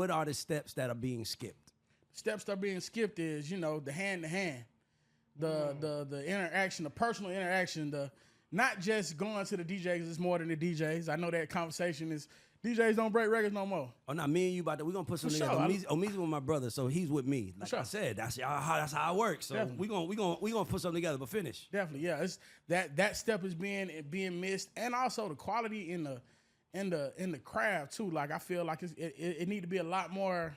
What are the steps that are being skipped? Steps that are being skipped is, the hand to hand, the interaction, the personal interaction, the not just going to the DJs. It's more than the DJs. I know that conversation is DJs don't break records no more. Oh, no, me and you about to. We're gonna put some sure. niggas. Omezy with my brother, so he's with me. Like I said, that's how it works. So Definitely. we gonna put something together. But finish. Definitely, yeah. It's that step is being missed, and also the quality in the craft too. Like I feel like it need to be a lot more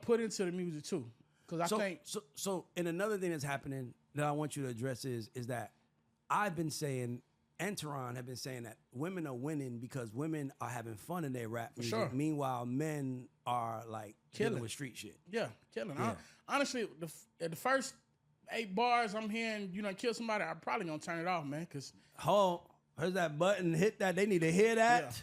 put into the music too. Because I think so. And another thing that's happening that I want you to address is that I've been saying, and Teron have been saying that women are winning because women are having fun in their rap music. Sure. Meanwhile, men are like dealing with street shit. Yeah, killing. Yeah. Honestly, the first 8 bars I'm hearing, kill somebody, I'm probably gonna turn it off, man. Cause here's that button, hit that. They need to hear that.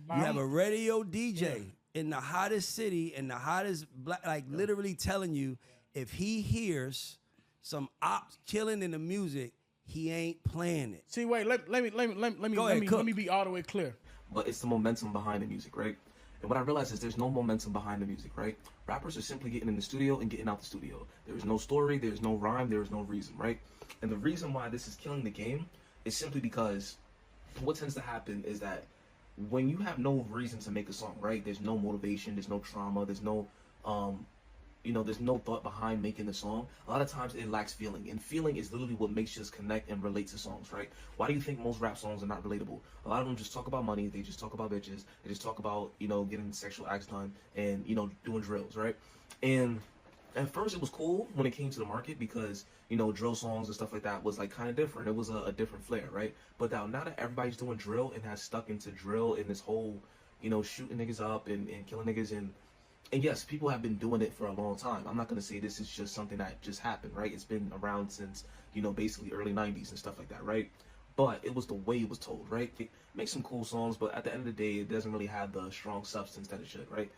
Yeah. You have a radio DJ in the hottest city, in the hottest black, literally telling you if he hears some ops killing in the music, he ain't playing it. See, wait, let me be all the way clear. But it's the momentum behind the music, right? And what I realized is there's no momentum behind the music, right? Rappers are simply getting in the studio and getting out the studio. There's no story, there's no rhyme, there's no reason, right? And the reason why this is killing the game is simply because what tends to happen is that when you have no reason to make a song, right? There's no motivation, there's no trauma, there's no there's no thought behind making the song. A lot of times it lacks feeling, and feeling is literally what makes you just connect and relate to songs, right? Why do you think most rap songs are not relatable? A lot of them just talk about money, they just talk about bitches, they just talk about, getting sexual acts done and, doing drills, right? And at first it was cool when it came to the market because, drill songs and stuff like that was like kind of different. It was a different flair, right? But now that everybody's doing drill and has stuck into drill and this whole, shooting niggas up and killing niggas and yes, people have been doing it for a long time. I'm not going to say this is just something that just happened, right? It's been around since, basically early 90s and stuff like that, right? But it was the way it was told, right? It makes some cool songs, but at the end of the day, it doesn't really have the strong substance that it should, right?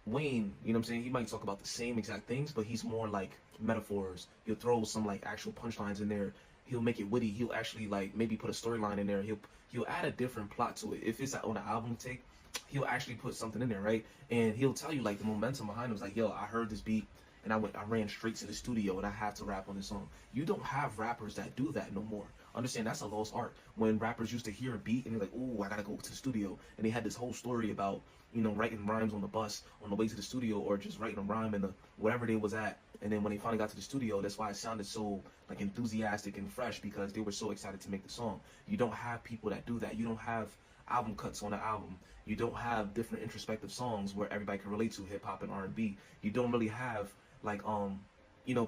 Wayne, he might talk about the same exact things, but he's more like metaphors. He'll throw some like actual punchlines in there. He'll make it witty. He'll actually like maybe put a storyline in there. He'll add a different plot to it. If it's on an album take, he'll actually put something in there, right? And he'll tell you like the momentum behind him is like, yo, I heard this beat and I ran straight to the studio and I had to rap on this song. You don't have rappers that do that no more. Understand, that's a lost art. When rappers used to hear a beat and they're like, oh, I gotta go to the studio, and they had this whole story about, writing rhymes on the bus on the way to the studio, or just writing a rhyme in the wherever they was at. And then when they finally got to the studio, that's why it sounded so like enthusiastic and fresh, because they were so excited to make the song. You don't have people that do that. You don't have album cuts on an album. You don't have different introspective songs where everybody can relate to, hip hop and R&B. You don't really have like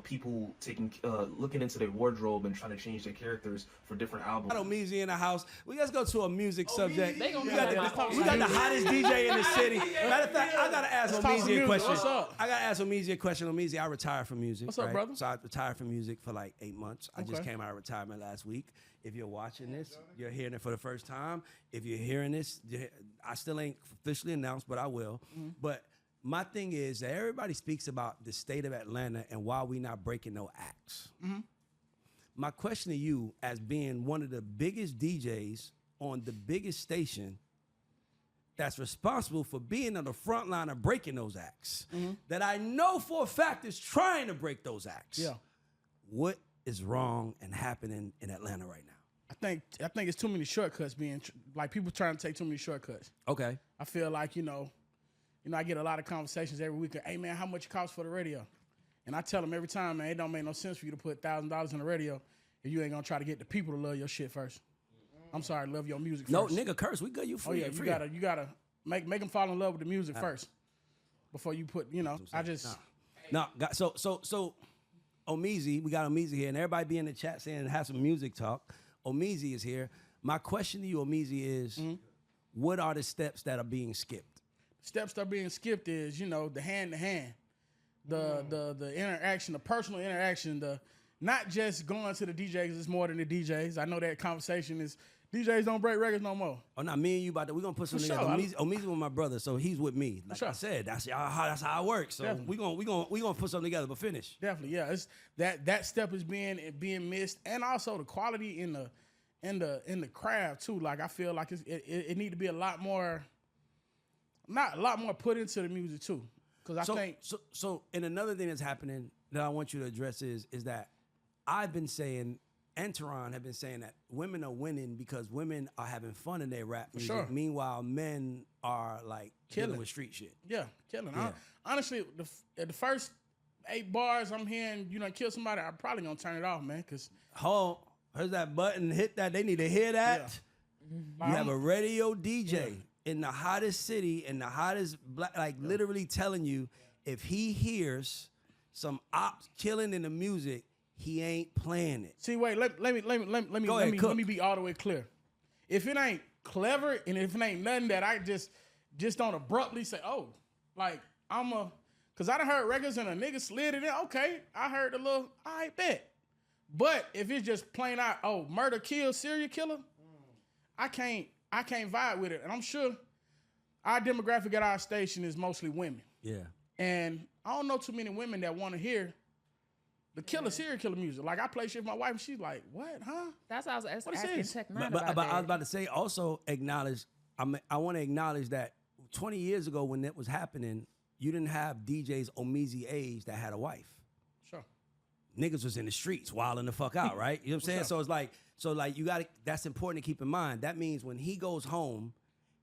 people taking looking into their wardrobe and trying to change their characters for different albums. Got Omezy in the house. Let's go to a music subject. They gonna we got the hottest DJ in the city. Matter of fact, I gotta ask Omezy a question. What's up? I gotta ask Omezy a question. Omezy, I retired from music. What's up, brother? So I retired from music for like 8 months. I just came out of retirement last week. If you're watching this, you're hearing it for the first time. If you're hearing this, I still ain't officially announced, but I will. But my thing is that everybody speaks about the state of Atlanta and why we not breaking no acts. My question to you, as being one of the biggest DJs on the biggest station that's responsible for being on the front line of breaking those acts, that I know for a fact is trying to break those acts. Yeah. What is wrong and happening in Atlanta right now? I think it's too many shortcuts like people trying to take too many shortcuts. Okay. I feel like, I get a lot of conversations every week. Hey, man, how much it costs for the radio? And I tell them every time, man, it don't make no sense for you to put $1,000 in the radio if you ain't gonna try to get the people to love your shit first. I'm sorry, love your music first. No, nigga, curse. We got you free. Oh yeah, you gotta make them fall in love with the music first before you put. So Omezy, we got Omezy here, and everybody be in the chat saying have some music talk. Omezy is here. My question to you, Omezy, is what are the steps that are being skipped? Steps that are being skipped is, the hand to hand, the interaction, the personal interaction, the not just going to the DJs. It's more than the DJs. I know that conversation is DJs don't break records no more. Oh, no, me and you about to. We're gonna put some together. Omezy with my brother, so he's with me. Like I said, that's how it works. So we gonna put something together. But finish. Definitely, yeah. It's that step is being missed, and also the quality in the craft too. Like I feel like it need to be a lot more not a lot more put into the music too. Because I think so. And another thing that's happening that I want you to address is that I've been saying, and Teron have been saying that women are winning because women are having fun in their rap music. Sure. Meanwhile, men are like Killing dealing with street shit. Yeah, killing. Yeah. Honestly, the first 8 bars I'm hearing, you done kill somebody, I'm probably gonna turn it off, man. Cause Here's that button, hit that. They need to hear that. Yeah. You have a radio DJ in the hottest city, in the hottest black, like literally telling you if he hears some ops killing in the music, he ain't playing it. See, wait, let me be all the way clear. If it ain't clever and if it ain't nothing that I just don't abruptly say, oh, like cause I done heard records and a nigga slid it in. Okay, I heard a little, I bet. But if it's just plain out, oh, murder, kill, serial killer, I can't vibe with it. And I'm sure our demographic at our station is mostly women. Yeah. And I don't know too many women that want to hear the serial killer music. Like I play shit with my wife and she's like, what, huh? That's what I was asking Tech Nine But about I that. was about to say also acknowledge, I want to acknowledge that 20 years ago when that was happening, you didn't have DJs Omezy age that had a wife. Sure. Niggas was in the streets wilding the fuck out, right? You know what I'm saying? So it's like, you got to, that's important to keep in mind. That means when he goes home,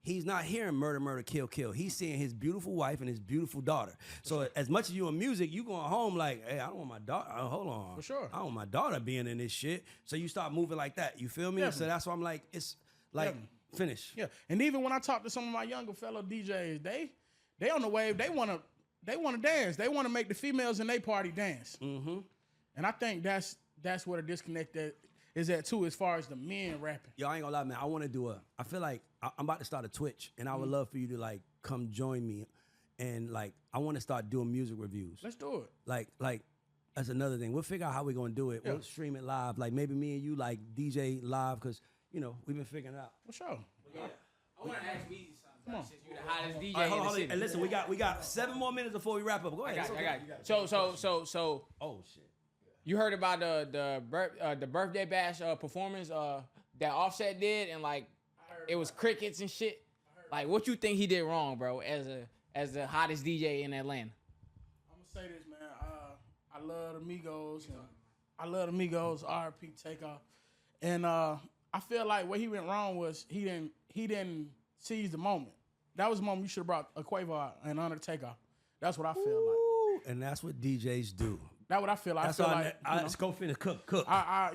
he's not hearing murder, murder, kill, kill. He's seeing his beautiful wife and his beautiful daughter. So as much as you in music, you going home like, hey, I don't want my daughter, hold on. For sure. I don't want my daughter being in this shit. So you start moving like that. You feel me? Definitely. So that's why I'm like, it's like, finish. Yeah. And even when I talk to some of my younger fellow DJs, they on the wave, they wanna dance. They wanna make the females in their party dance. Mm-hmm. And I think that's where the disconnect is at too, as far as the men rapping. Yo, I ain't gonna lie, man. I want to do I feel like I'm about to start a Twitch, and I would love for you to like come join me, and like I want to start doing music reviews. Let's do it. Like that's another thing. We'll figure out how we're gonna do it. Yeah. We'll stream it live. Like maybe me and you like DJ live, cause you know we've been figuring it out. For sure. Yeah. I want to ask Weezy something. Come on. Since you the hottest DJ All right, hold in on, the city. and listen, we got 7 more minutes before we wrap up. Go ahead. I got you. So Oh shit. you heard about the birthday bash performance that Offset did, and like it was crickets and shit. Like, what you think he did wrong, bro? As the hottest DJ in Atlanta. I'm gonna say this, man. I love the Migos. I love the Migos. R.P. Takeoff. And I feel like where he went wrong was he didn't seize the moment. That was the moment you should have brought a Quavo out and Under Takeoff. That's what I feel like. Ooh, and that's what DJs do. That's what I feel like. That's I feel all. like Let's go finish cook. I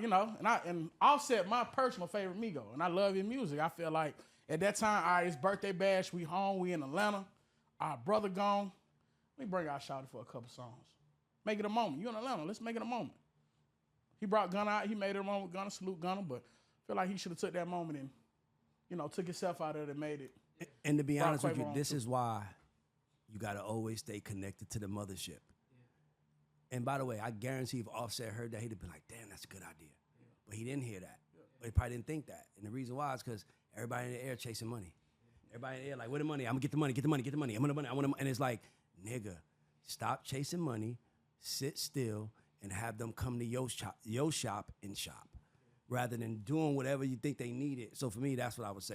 and Offset my personal favorite Migo, and I love his music. I feel like at that time, all right, it's birthday bash. We home. We in Atlanta. Our brother gone. Let me bring out Shawty for a couple songs. Make it a moment. You in Atlanta? Let's make it a moment. He brought Gunna out. He made it a moment. Gunna, salute Gunna, but I feel like he should have took that moment and took himself out of it and made it. And to be Brought honest with you, Quavo on this too. is why you gotta always stay connected to the mothership. And by the way, I guarantee if Offset heard that, he'd have been like, damn, that's a good idea. But he didn't hear that. Or he probably didn't think that. And the reason why is because everybody in the air chasing money. Everybody in the air like, where the money? I'm gonna get the money. I want the money. I want the money. And it's like, nigga, stop chasing money, sit still, and have them come to your shop and shop. Rather than doing whatever you think they needed. So for me, that's what I would say.